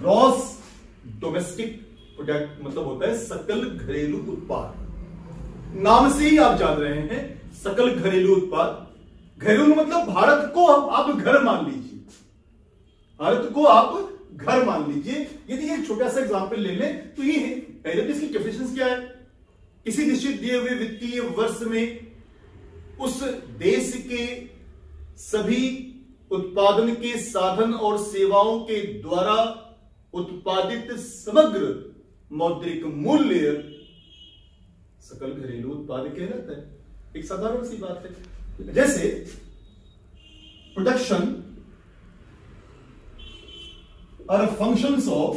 Gross domestic product मतलब होता है सकल घरेलू उत्पाद। नाम से ही आप जान रहे हैं सकल घरेलू उत्पाद। घरेलू मतलब भारत को आप घर मान लीजिए, भारत को आप घर मान लीजिए। यदि एक छोटा सा एग्जांपल ले लें तो ये है, पहले तो इसकी डेफिनेशन क्या है, किसी निश्चित दिए हुए वित्तीय वर्ष में उस देश के सभी उत्पादन के साधन और सेवाओं के द्वारा उत्पादित समग्र मौद्रिक मूल्य सकल घरेलू उत्पाद कहलाता है। एक साधारण सी बात है, जैसे production are functions of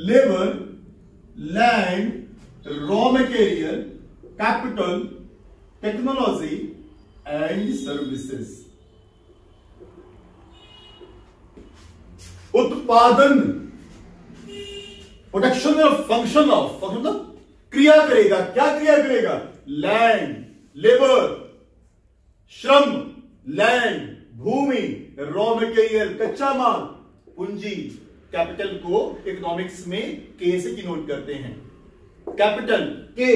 labour, land, raw material, capital, technology and services. उत्पादन, प्रोडक्शन और फंक्शन ऑफ, मतलब क्रिया करेगा, क्या क्रिया करेगा, लैंड, लेबर, श्रम, लैंड, भूमि, रॉ मटेरियल, कच्चा माल, पूंजी। कैपिटल को इकोनॉमिक्स में के से डिनोट करते हैं। कैपिटल के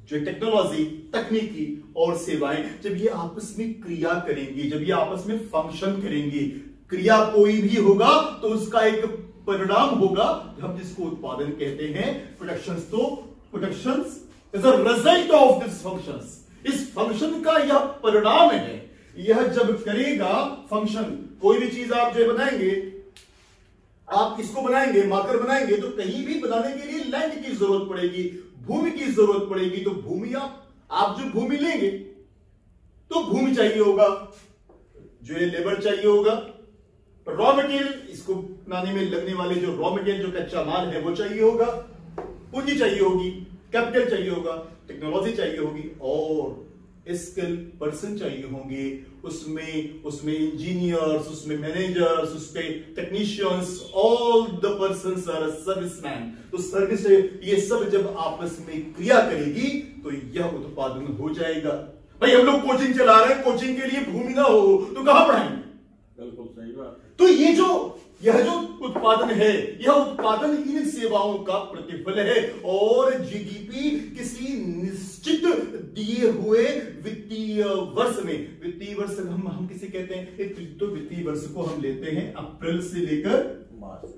जो टेक्नोलॉजी, तकनीकी और सेवाएं, जब ये आपस में क्रिया करेंगी, जब ये आपस में फंक्शन करेंगी, क्रिया कोई भी होगा तो उसका एक परिणाम होगा, हम जिसको उत्पादन कहते हैं। प्रोडक्शंस तो productions is a result of this functions. इस फंक्शन का यह परिणाम है। यह जब करेगा फंक्शन, कोई भी चीज आप जो बनाएंगे, आप इसको बनाएंगे, मार्कर बनाएंगे, तो कहीं भी बनाने के लिए लैंड की जरूरत पड़ेगी, भूमि की जरूरत पड़ेगी। तो भूमि आप जो भूमि लेंगे तो भूमि चाहिए होगा, जो ये लेबर चाहिए होगा, रॉ मटेरियल, इसको बनाने में लगने वाले जो रॉ मटेरियल, जो कच्चा माल है वो चाहिए होगा, पूंजी चाहिए होगी, कैपिटल चाहिए होगा, टेक्नोलॉजी चाहिए होगी और स्किल पर्सन चाहिए होंगे। उसमें इंजीनियर्स, उसमें मैनेजर्स, उसमें technicians, all the persons are serviceman. तो सर्विस, ये सब जब आपस में क्रिया करेगी तो यह उत्पादन हो जाएगा। भाई हम लोग कोचिंग चला रहे हैं, कोचिंग के लिए भूमि ना हो तो कहां पढ़ाएंगे? बिल्कुल सही बात। तो यह जो उत्पादन है, यह उत्पादन इन सेवाओं का प्रतिफल है। और जीडीपी किसी निश्चित दिए हुए वित्तीय वर्ष में, वित्तीय वर्ष हम किसे कहते हैं, एक तो वित्तीय वर्ष को हम लेते हैं अप्रैल से लेकर मार्च,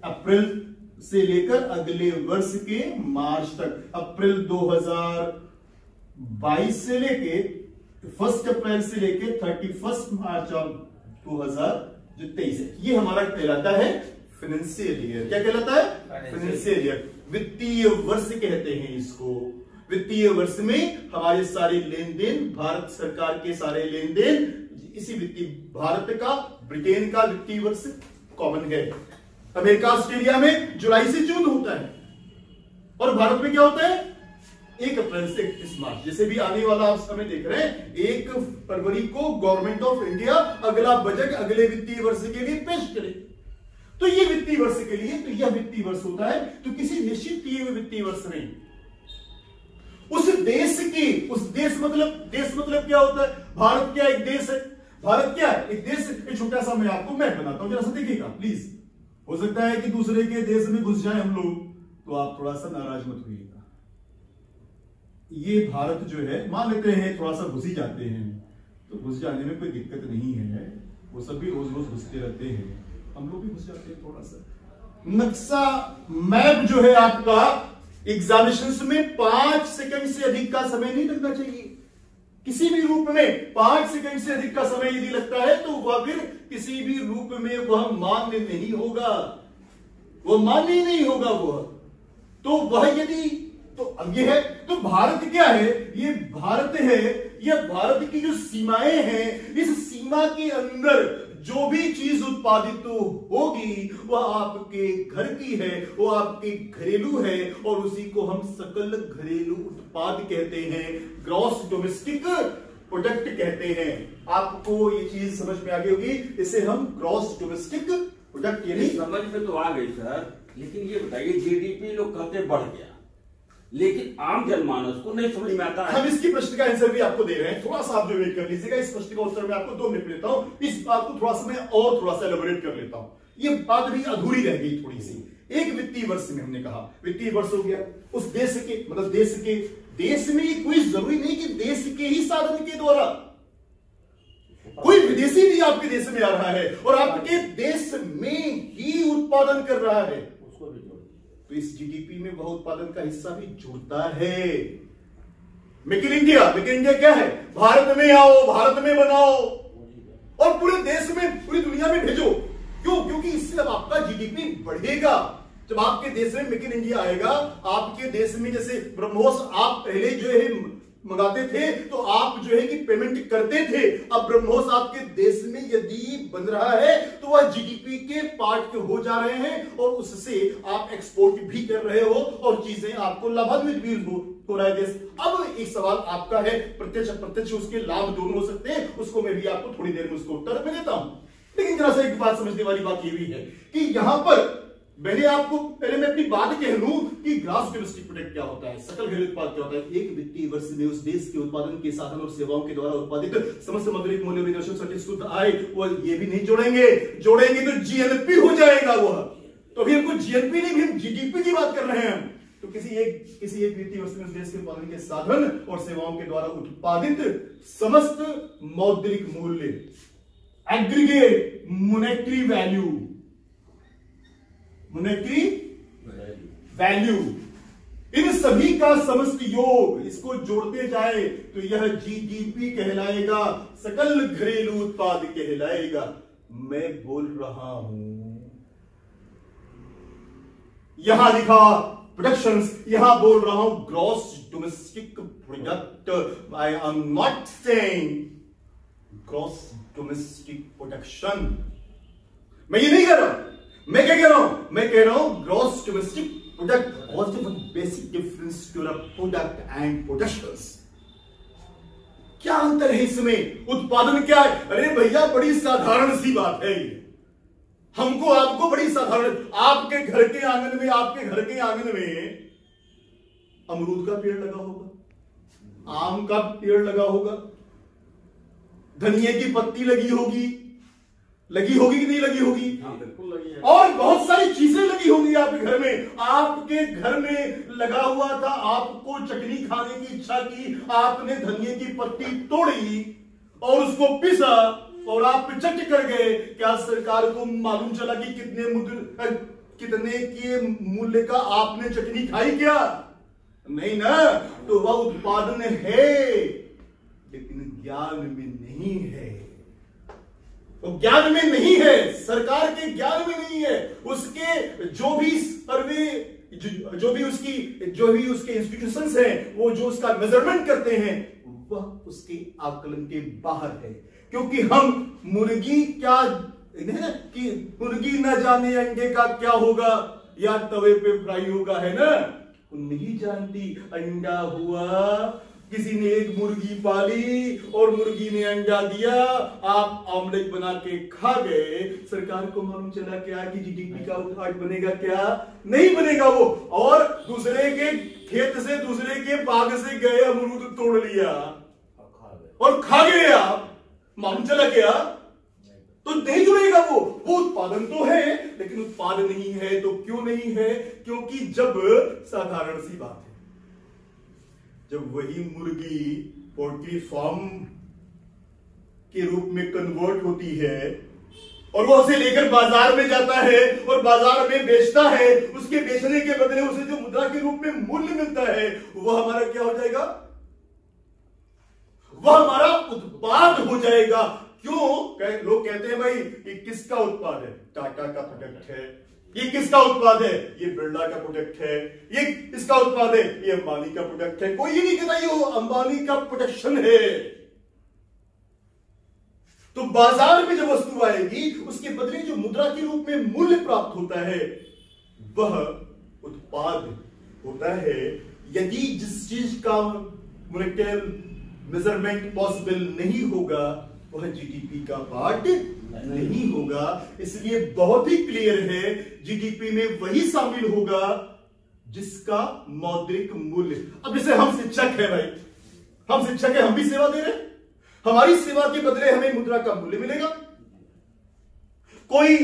अप्रैल से लेकर अगले वर्ष के मार्च तक। अप्रैल 2022 से लेके 1 अप्रैल से लेके 31 मार्च 2023, ये हमारा कहलाता है फाइनेंशियल ईयर। क्या कहलाता है? Financial year. वित्तीय वर्ष कहते हैं इसको। वित्तीय वर्ष में हमारे सारे लेन देन, भारत सरकार के सारे लेन देन इसी वित्तीय, भारत का, ब्रिटेन का वित्तीय वर्ष कॉमन है। अमेरिका, ऑस्ट्रेलिया में जुलाई से जून होता है और भारत में क्या होता है? 1 अप्रैल से 31 मार्च। जैसे भी आने वाला आप समय देख रहे हैं, 1 फरवरी को गवर्नमेंट ऑफ इंडिया अगला बजट अगले वित्तीय वर्ष के लिए पेश करे। तो ये वित्तीय वर्ष के लिए, तो यह वित्तीय वर्ष होता है। तो किसी निश्चित किए हुए वित्तीय वर्ष में उस देश मतलब क्या होता है? भारत क्या एक देश है? भारत क्या है? एक देश। एक छोटा सा मैं आपको मैप बनाता हूं, जरा सा देखिएगा प्लीज। हो सकता है कि दूसरे के देश में घुस जाए हम लोग, तो आप थोड़ा सा नाराज मत होइएगा। ये भारत जो है, मान लेते हैं थोड़ा सा घुस ही जाते हैं, तो घुस जाने में कोई दिक्कत नहीं है, वो सब भी रोज रोज घुसते रहते हैं, हम लोग भी घुस जाते हैं थोड़ा सा। नक्शा मैप जो है आपका, एग्जामिनेशन में 5 सेकंड से अधिक का समय नहीं लगना चाहिए। किसी भी रूप में 5 सेकंड से अधिक का समय यदि लगता है तो वह फिर किसी भी रूप में वह मान्य नहीं होगा, वह मान्य ही नहीं होगा वह। तो वह यदि, तो अब ये है, तो भारत क्या है? ये भारत है, यह भारत की जो सीमाएं हैं, इस सीमा के अंदर जो भी चीज उत्पादित होगी वह आपके घर की है, वो आपके घरेलू है और उसी को हम सकल घरेलू उत्पाद कहते हैं, ग्रॉस डोमेस्टिक प्रोडक्ट कहते हैं। आपको ये चीज समझ में आ गई होगी, इसे हम ग्रॉस डोमेस्टिक प्रोडक्ट, यानी समझ में तो आ गई सर। लेकिन ये बताइए, जीडीपी लोग कहते बढ़ गया, लेकिन आम जनमानस को नहीं समझ में आता है। हम इसकी प्रश्न का आंसर भी आपको दे रहे हैं, थोड़ा सा आप जो वेट कर लीजिएगा। इस प्रश्न का उत्तर मैं आपको 2 मिनट लेता हूं, इस बात को थोड़ा सा मैं और थोड़ा सा एलैबोरेट कर लेता हूं। ये बात भी अधूरी रह गई थोड़ी सी। एक वित्तीय वर्ष में हमने कहा, वित्तीय वर्ष हो गया, उस देश के मतलब देश में कोई जरूरी नहीं कि देश के ही साधन के द्वारा, कोई विदेशी भी आपके देश में आ रहा है और आपके देश में ही उत्पादन कर रहा है, उसको भी जोड़, तो इस जीडीपी में वह उत्पादन का हिस्सा भी जुड़ता है। मेक इन इंडिया क्या है? भारत में आओ, भारत में बनाओ और पूरे देश में, पूरी दुनिया में भेजो। क्यों? क्योंकि इससे अब आपका जीडीपी बढ़ेगा। जब आपके देश में मेक इन इंडिया आएगा, आपके देश में जैसे ब्रह्मोस आप पहले जो है मंगाते थे तो आप जो है कि पेमेंट करते थे, अब ब्रह्मोस आपके देश में यदि बन रहा है तो वह जीडीपी के पार्ट के हो जा रहे हैं और उससे आप एक्सपोर्ट भी कर रहे हो और चीजें आपको लाभान्वित भी हो रहा है देश। अब एक सवाल आपका है, प्रत्यक्ष अप्रत्यक्ष उसके लाभ दोनों हो सकते हैं, उसको मैं भी आपको थोड़ी देर में उसको उत्तर में देता हूं। लेकिन जरा सा एक बात समझने वाली बात यह भी है कि यहां पर मैंने आपको पहले मैं अपनी बात कह लूं कि ग्रॉस डोमेस्टिक प्रोडक्ट क्या होता है, सकल घरेलू उत्पाद क्या होता है। एक वित्तीय वर्ष में उस देश के उत्पादन के साधन और सेवाओं के द्वारा उत्पादित समस्त मौद्रिक मूल्य विनिर्देशन शुद्ध आय, वो ये भी नहीं जोड़ेंगे तो जीएनपी हो जाएगा वह। तो अभी हमको जीएनपी नहीं, हम जीडीपी की बात कर रहे हैं। तो किसी एक वित्तीय वर्ष में उस देश के उत्पादन के साधन और सेवाओं के द्वारा उत्पादित समस्त मौद्रिक मूल्य, एग्रीगेट मॉनेटरी वैल्यू, इन सभी का समस्त योग इसको जोड़ते जाए तो यह जीडीपी कहलाएगा, सकल घरेलू उत्पाद कहलाएगा। मैं बोल रहा हूं, यहां लिखा प्रोडक्शंस, यहां बोल रहा हूं gross domestic product. I am not saying gross domestic production. मैं ये नहीं कह रहा हूं, मैं क्या कह रहा हूं? मैं कह रहा हूं gross domestic product. What's the basic difference to the product and productions? क्या अंतर है इसमें? उत्पादन क्या है? अरे भैया बड़ी साधारण सी बात है ये, हमको आपको बड़ी साधारण। आपके घर के आंगन में अमरूद का पेड़ लगा होगा, आम का पेड़ लगा होगा, धनिया की पत्ती लगी होगी कि नहीं लगी होगी? हाँ, बिल्कुल लगी है। और बहुत सारी चीजें लगी होंगी आपके घर में। आपके घर में लगा हुआ था, आपको चटनी खाने की इच्छा की, आपने धनिया की पत्ती तोड़ी और उसको पिसा और आप चट कर गए। क्या सरकार को मालूम चला कि कितने के मूल्य का आपने चटनी खाई? क्या नहीं ना। तो वह उत्पादन है, लेकिन ज्ञान में नहीं है। तो ज्ञान में नहीं है, सरकार के ज्ञान में नहीं है। उसके जो भी सर्वे, जो भी उसके इंस्टीट्यूशंस हैं, वो जो उसका मेजरमेंट करते हैं, वह उसके आकलन के बाहर है। क्योंकि हम मुर्गी क्या कि मुर्गी न जाने अंडे का क्या होगा या तवे पे फ्राई होगा, है ना? नहीं जानती। अंडा हुआ, किसी ने एक मुर्गी पाली और मुर्गी ने अंडा दिया, आप ऑमलेट बना के खा गए। सरकार को मालूम चला क्या कि जीडीपी का उत्पाद बनेगा? क्या नहीं बनेगा वो। और दूसरे के खेत से, दूसरे के बाग से गए अमरूद तोड़ लिया और खा गए आप, मालूम चला क्या? तो नहीं जुड़ेगा वो उत्पादन तो है लेकिन उत्पाद नहीं है। तो क्यों नहीं है? क्योंकि जब साधारण सी बात है, जब वही मुर्गी पोल्ट्री फार्म के रूप में कन्वर्ट होती है और वो उसे लेकर बाजार में जाता है और बाजार में बेचता है, उसके बेचने के बदले उसे जो मुद्रा के रूप में मूल्य मिलता है, वह हमारा क्या हो जाएगा? वह हमारा उत्पाद हो जाएगा। क्यों? लोग कहते हैं भाई ये किसका उत्पाद है? टाटा का प्रोडक्ट है। ये किसका उत्पाद है? ये बिरला का प्रोडक्ट है। ये इसका उत्पाद है, ये अंबानी का प्रोडक्ट है। कोई ये नहीं कहता ये अंबानी का प्रोडक्शन है। तो बाजार में जब वस्तु आएगी, उसके बदले जो मुद्रा के रूप में मूल्य प्राप्त होता है, वह उत्पाद होता है। यदि जिस चीज का मॉनेटरी मेजरमेंट पॉसिबल नहीं होगा, वह जीडीपी का पार्ट नहीं होगा। इसलिए बहुत ही क्लियर है, जीडीपी में वही शामिल होगा जिसका मौद्रिक मूल्य। अब जैसे हम शिक्षक है भाई, हम शिक्षक है, हम भी सेवा दे रहे हैं, हमारी सेवा के बदले हमें मुद्रा का मूल्य मिलेगा। कोई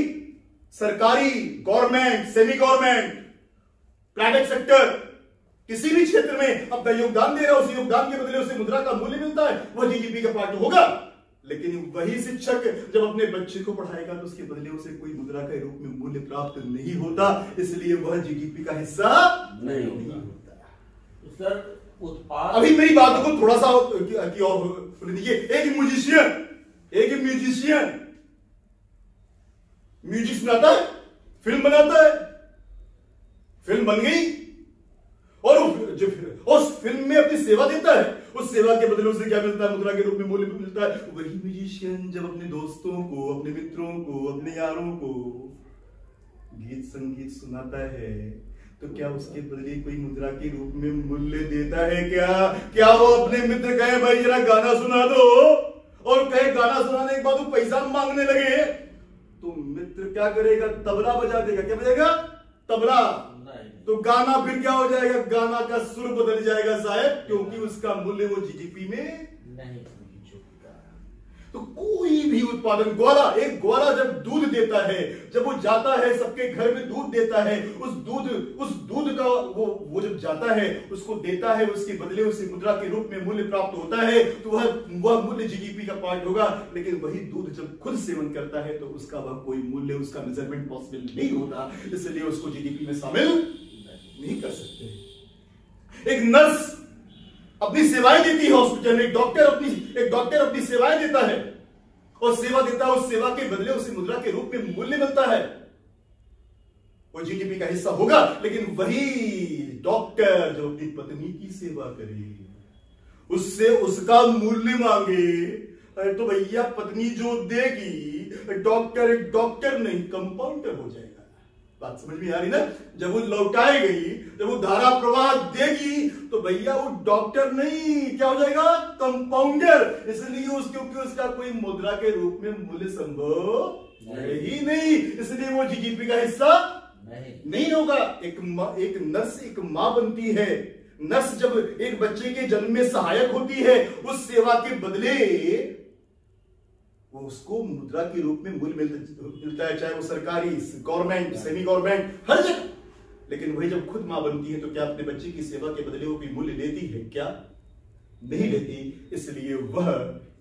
सरकारी, government, semi government, private sector, किसी भी क्षेत्र में अपना योगदान दे रहा है, उस योगदान के बदले उसे मुद्रा का मूल्य मिलता है, वह जीडीपी का पार्ट होगा। लेकिन वही शिक्षक जब अपने बच्चे को पढ़ाएगा तो उसके बदले उसे कोई मुद्रा के रूप में मूल्य प्राप्त नहीं होता, इसलिए वह जीडीपी का हिस्सा नहीं होता। तो सर उत्पाद, अभी मेरी बात को थोड़ा सा की और देखिए, एक म्यूजिशियन म्यूजिक सुनाता है, फिल्म बनाता है, फिल्म बन गई और उस फिल्म में अपनी सेवा देता है, उस सेवा के बदले उसे क्या मिलता है? मुद्रा के रूप में मूल्य मिलता है। वही म्यूजिशियन जब अपने दोस्तों को, अपने मित्रों को, अपने यारों को गीत संगीत सुनाता है तो क्या उसके बदले कोई मुद्रा के रूप में मूल्य देता है? क्या वो अपने मित्र कहे भाई जरा गाना सुना दो, और कहे गाना सुनाने के बाद वो पैसा मांगने लगे तो मित्र क्या करेगा? तबला बजा देगा। क्या बजाएगा? तबला। तो गाना फिर क्या हो जाएगा? गाना का सुर बदल जाएगा साहब, क्योंकि उसका मूल्य वो जीडीपी में नहीं। तो कोई भी उत्पादन, ग्वाला जब दूध देता है, जब वो जाता है सबके घर में दूध देता है, उस दूध का वो जब जाता है उसको देता है, उसके बदले उसे मुद्रा के रूप में मूल्य प्राप्त होता है, तो वह मूल्य जीडीपी का पार्ट होगा। लेकिन वही दूध जब खुद सेवन करता है तो उसका वह कोई मूल्य, उसका मेजरमेंट पॉसिबल नहीं होता, इसलिए उसको जीडीपी में शामिल नहीं कर सकते। एक नर्स अपनी सेवाएं देती है हॉस्पिटल में, एक डॉक्टर अपनी सेवाएं देता है और सेवा देता है, उस सेवा के बदले उसे मुद्रा के रूप में मूल्य मिलता है, वो जीडीपी का हिस्सा होगा। लेकिन वही डॉक्टर जो अपनी पत्नी की सेवा करे, उससे उसका मूल्य मांगे तो भैया पत्नी जो देगी, डॉक्टर नहीं कंपाउंडर हो जाएगा। बात समझ में आ रही ना? जब वो लौटाए गई, जब वो धारा प्रवाह देगी तो भैया वो डॉक्टर नहीं, क्या हो जाएगा? कंपाउंडर। इसलिए क्योंकि उसका कोई मुद्रा के रूप में मूल्य संभव ही नहीं, इसलिए वो जीडीपी का हिस्सा नहीं होगा। एक नर्स एक मां बनती है, नर्स जब एक बच्चे के जन्म में सहायक होती है, उस सेवा के बदले उसको मुद्रा के रूप में मूल्य मिलता है, चाहे वो सरकारी, गवर्नमेंट, सेमी गवर्नमेंट, हर जगह। लेकिन वही जब खुद मां बनती है तो क्या अपने बच्चे की सेवा के बदले वो कोई मूल्य लेती है? क्या नहीं लेती, इसलिए वह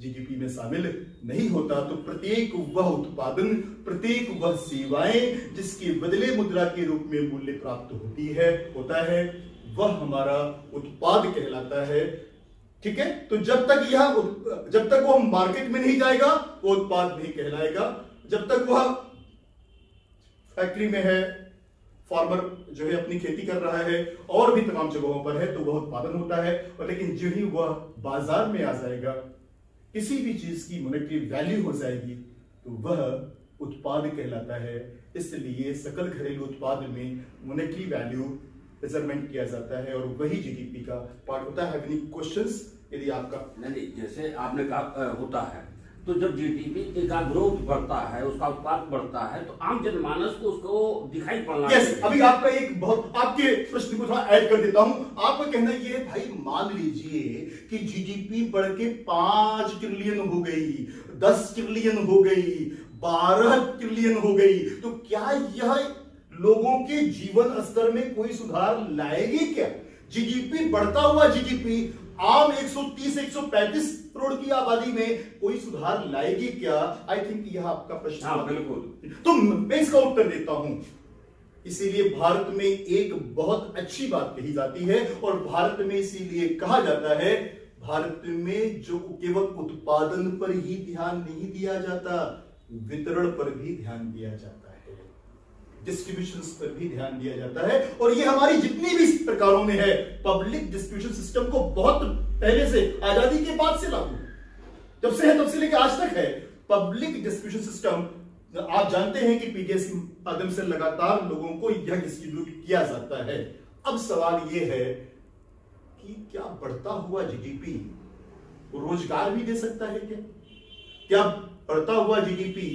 जीडीपी में शामिल नहीं होता। तो प्रत्येक वह उत्पादन, प्रत्येक वह सेवाएं जिसके बदले मुद्रा के रूप में मूल्य प्राप्त होता है, वह हमारा उत्पाद कहलाता है। ठीक है? तो जब तक वह मार्केट में नहीं जाएगा वो उत्पाद नहीं कहलाएगा। जब तक वह फैक्ट्री में है, फार्मर जो है अपनी खेती कर रहा है और भी तमाम जगहों पर है, तो वह उत्पादन होता है। और लेकिन जो ही वह बाजार में आ जाएगा, किसी भी चीज की मॉनेटरी वैल्यू हो जाएगी, तो वह उत्पाद कहलाता है। इसलिए सकल घरेलू उत्पाद में मॉनेटरी वैल्यू मेजरमेंट किया जाता है और वही जीडीपी का पार्ट होता है। Any questions? यदि आपका नहीं, जैसे आपने कहा होता है, तो जब जीडीपी का ग्रोथ बढ़ता है, उसका उत्पाद बढ़ता है, तो आम जनमानस को उसको दिखाई पड़ना चाहिए। अभी आपका एक बहुत, आपके प्रश्न को थोड़ा ऐड कर देता हूं। आपका कहना ये है भाई, मान लीजिए कि जीडीपी बढ़ के 5 ट्रिलियन हो गई, 10 ट्रिलियन हो गई, 12 ट्रिलियन हो गई, तो क्या यह लोगों के जीवन स्तर में कोई सुधार लाएगी? क्या जीडीपी, बढ़ता हुआ जीडीपी आम 130-135 करोड़ की आबादी में कोई सुधार लाएगी क्या? आई थिंक यह आपका प्रश्न है। बिल्कुल। तो मैं इसका उत्तर देता हूं। इसीलिए भारत में एक बहुत अच्छी बात कही जाती है, और भारत में इसीलिए कहा जाता है, भारत में जो केवल उत्पादन पर ही ध्यान नहीं दिया जाता, वितरण पर भी ध्यान दिया जाता है, डिस्ट्रीब्यूशन पर भी ध्यान दिया जाता है। और ये हमारी जितनी भी प्रकारों में है, पब्लिक डिस्ट्रीब्यूशन सिस्टम को बहुत पहले से, आजादी के बाद से लागू, जब से है तब से लेकर आज तक है पब्लिक डिस्ट्रीब्यूशन सिस्टम। आप जानते हैं कि पीडीएस के माध्यम से लगातार लोगों को यह डिस्ट्रीब्यूट किया जाता है। अब सवाल यह है कि क्या बढ़ता हुआ जीडीपी रोजगार भी दे सकता है? क्या बढ़ता हुआ जीडीपी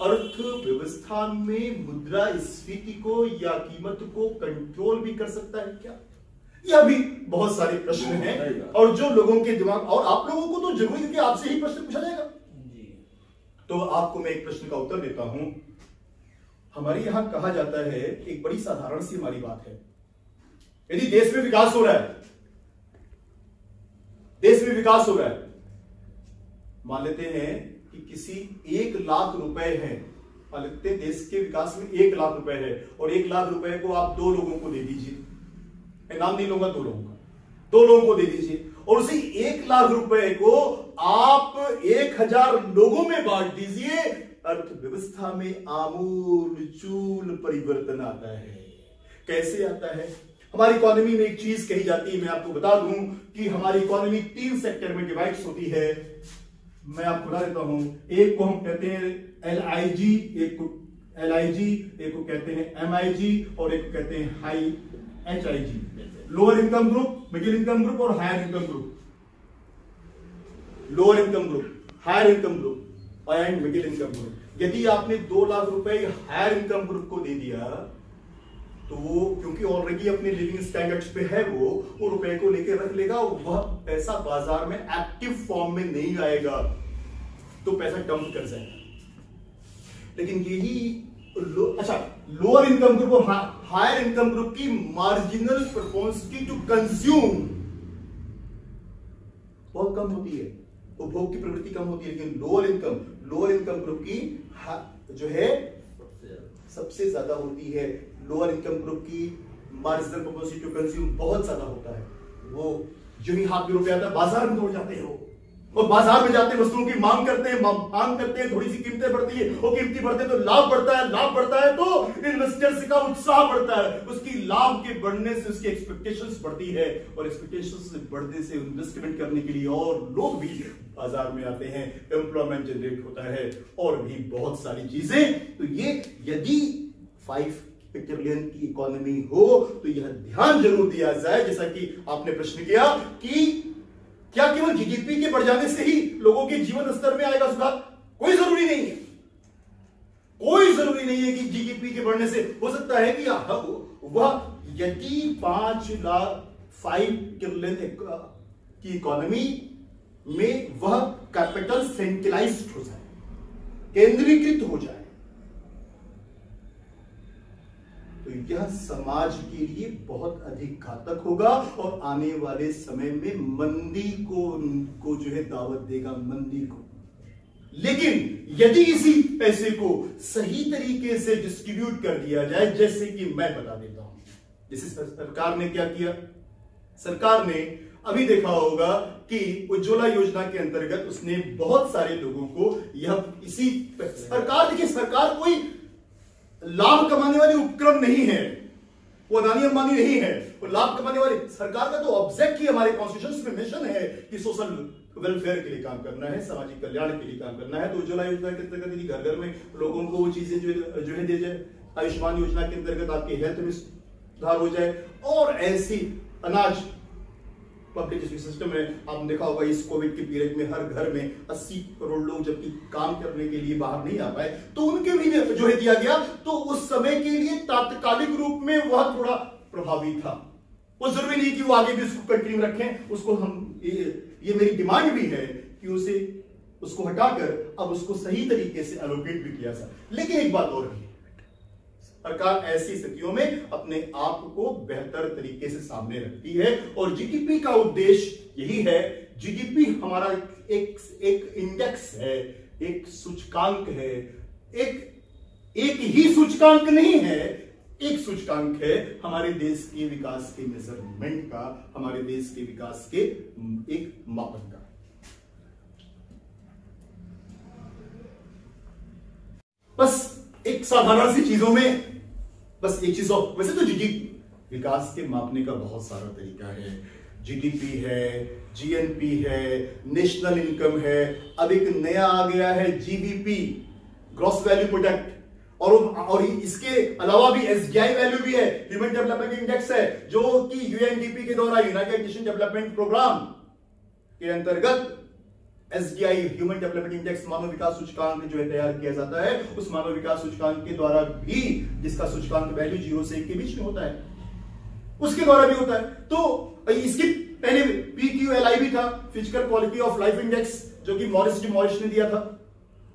अर्थव्यवस्था में मुद्रास्फीति को या कीमत को कंट्रोल भी कर सकता है क्या? यह भी बहुत सारे प्रश्न हैं, और जो लोगों के दिमाग, और आप लोगों को तो जरूरी है कि आपसे ही प्रश्न पूछा जाएगा। तो आपको मैं एक प्रश्न का उत्तर देता हूं। हमारे यहां कहा जाता है, एक बड़ी साधारण सी हमारी बात है, यदि देश में विकास हो रहा है, देश में विकास हो रहा है, मान लेते हैं कि किसी 1 लाख रुपए है, मान लेते हैं देश के विकास में 1 लाख रुपए है, और 1 लाख रुपए को आप 2 लोगों को दे दीजिए, मैं नाम नहीं लूंगा, 2 लोगों का, 2 लोगों को दे दीजिए, और उसी 1 लाख रुपए को आप 1000 लोगों में बांट दीजिए, अर्थव्यवस्था में आमूल परिवर्तन आता है। कैसे आता है? हमारी इकोनॉमी में एक चीज कही जाती है, मैं आपको बता दूं कि हमारी इकोनॉमी 3 सेक्टर में डिवाइड होती है। मैं आपको बता देता हूं, एक को हम कहते हैं LIG, एक को LIG, एक को कहते हैं MIG, और एक को कहते हैं high HIG, lower income group, middle income group और higher income group. Lower income group, higher income group and middle income group. यदि आपने 2 लाख रुपए हायर इनकम ग्रुप को दे दिया, तो वो क्योंकि ऑलरेडी अपने लिविंग स्टैंडर्ड्स पे है, वो रुपए को लेके रख लेगा, वह पैसा बाजार में एक्टिव फॉर्म में नहीं आएगा, तो पैसा डंप कर जाएगा। लेकिन यही अच्छा, लोअर इनकम ग्रुप और हायर इनकम ग्रुप की मार्जिनल प्रोपोर्सिटी टू कंज्यूम बहुत कम होती है, उपभोग की प्रवृत्ति कम होती है, लेकिन लोअर इनकम ग्रुप की जो है सबसे ज्यादा होती है। लोअर इनकम ग्रुप की मार्जिनल प्रोपोर्सिटी टू कंज्यूम बहुत ज्यादा होता है। वो जो ही हाथ में रुपया आता है, बाजार में दौड़ जाते हो, और बाजार में जाते वस्तुओं की मांग करते हैं, थोड़ी सी कीमतें बढ़ती है, वो कीमती बढ़ते तो लाभ बढ़ता है तो इन्वेस्टर्स का उत्साह बढ़ता है, उसकी लाभ के बढ़ने से उसकी एक्सपेक्टेशंस बढ़ती है, और एक्सपेक्टेशंस बढ़ने से इन्वेस्टमेंट करने के लिए और लोग भी बाजार में आते हैं, एम्प्लॉयमेंट जनरेट होता है, और भी बहुत सारी चीजें। तो ये यदि 5 ट्रिलियन की इकोनॉमी हो तो यह ध्यान जरूर दिया जाए, जैसा कि आपने प्रश्न किया कि क्या केवल जीडीपी के बढ़ जाने से ही लोगों के जीवन स्तर में आएगा सुधार? कोई जरूरी नहीं है, कोई जरूरी नहीं है कि जीडीपी के बढ़ने से। हो सकता है कि वह यदि 5 ट्रिलियन की इकोनॉमी में वह कैपिटल सेंट्रलाइज्ड हो जाए, केंद्रीकृत हो जाए, तो यह समाज के लिए बहुत अधिक घातक होगा, और आने वाले समय में मंदी को जो है दावत देगा, मंदी को। लेकिन यदि इसी पैसे को सही तरीके से डिस्ट्रीब्यूट कर दिया जाए, जैसे कि मैं बता देता हूं, जैसे सरकार ने क्या किया, सरकार ने अभी देखा होगा कि उज्ज्वला योजना के अंतर्गत उसने बहुत सारे लोगों को यह इसी सरकार, देखिए सरकार कोई लाभ कमाने वाली उपक्रम नहीं है, वो अदानी अंबानी नहीं है, वो लाभ कमाने वाली। सरकार का तो ऑब्जेक्ट ही हमारे कॉन्स्टिट्यूशन में मेंशन है कि सोशल वेलफेयर के लिए काम करना है, सामाजिक कल्याण के लिए काम करना है। तो उज्ज्वला योजना के अंतर्गत यदि घर घर में लोगों को वो चीजें जो है दे जाए, आयुष्मान योजना के अंतर्गत आपके हेल्थ में सुधार हो जाए, और ऐसी अनाज पब्लिक सिस्टम में आपने देखा होगा इस कोविड के पीरियड में हर घर में 80 करोड़ लोग जबकि काम करने के लिए बाहर नहीं आ पाए, तो उनके भी जो है दिया गया, तो उस समय के लिए तात्कालिक रूप में वह थोड़ा प्रभावी था। वो जरूरी नहीं कि वो आगे भी उसको कंटिन्यू रखें, उसको हम ये मेरी डिमांड भी है कि उसको हटाकर अब उसको सही तरीके से एलोकेट भी किया जाए। लेकिन एक बात और है, सरकार ऐसी स्थितियों में अपने आप को बेहतर तरीके से सामने रखती है, और जीडीपी का उद्देश्य यही है। जीडीपी हमारा एक इंडेक्स है, एक सूचकांक है, एक ही सूचकांक नहीं है, एक सूचकांक है हमारे देश के विकास के मेजरमेंट का, हमारे देश के विकास के एक मापन का। बस एक साधारण सी चीजों में बस एक चीज और, वैसे तो जीडीपी विकास के मापने का बहुत सारा तरीका है। जीडीपी है, जीएनपी है, नेशनल इनकम है, अब एक नया आ गया है जीवीपी, ग्रॉस वैल्यू प्रोडक्ट, और इसके अलावा भी एसडीआई वैल्यू भी है, ह्यूमन डेवलपमेंट इंडेक्स है, जो कि यूएनडीपी के द्वारा, यूनाइटेड नेशन डेवलपमेंट प्रोग्राम के अंतर्गत एसडीआई ह्यूमन डेवलपमेंट इंडेक्स मानव विकास सूचकांक जो है तैयार किया जाता है। उस मानव विकास सूचकांक के द्वारा भी, जिसका सूचकांक वैल्यू 0 से 1 के बीच में होता है, उसके द्वारा भी होता है। तो इसके पहले PQLI भी था, physical quality of life index, जो कि मॉरिस ने दिया था,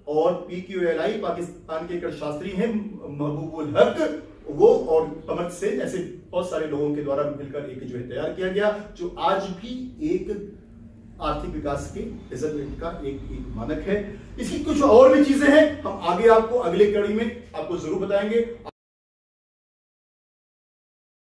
और PQLI पाकिस्तान के एक शास्त्री हैं महबूबुल हक, वो और कमर सेन, ऐसे बहुत सारे लोगों के द्वारा मिलकर एक जो है तैयार किया गया, जो आज भी एक आर्थिक विकास के मेजरमेंट का एक मानक है। इसकी कुछ और भी चीजें हैं, हम आगे आपको अगले कड़ी में आपको जरूर बताएंगे।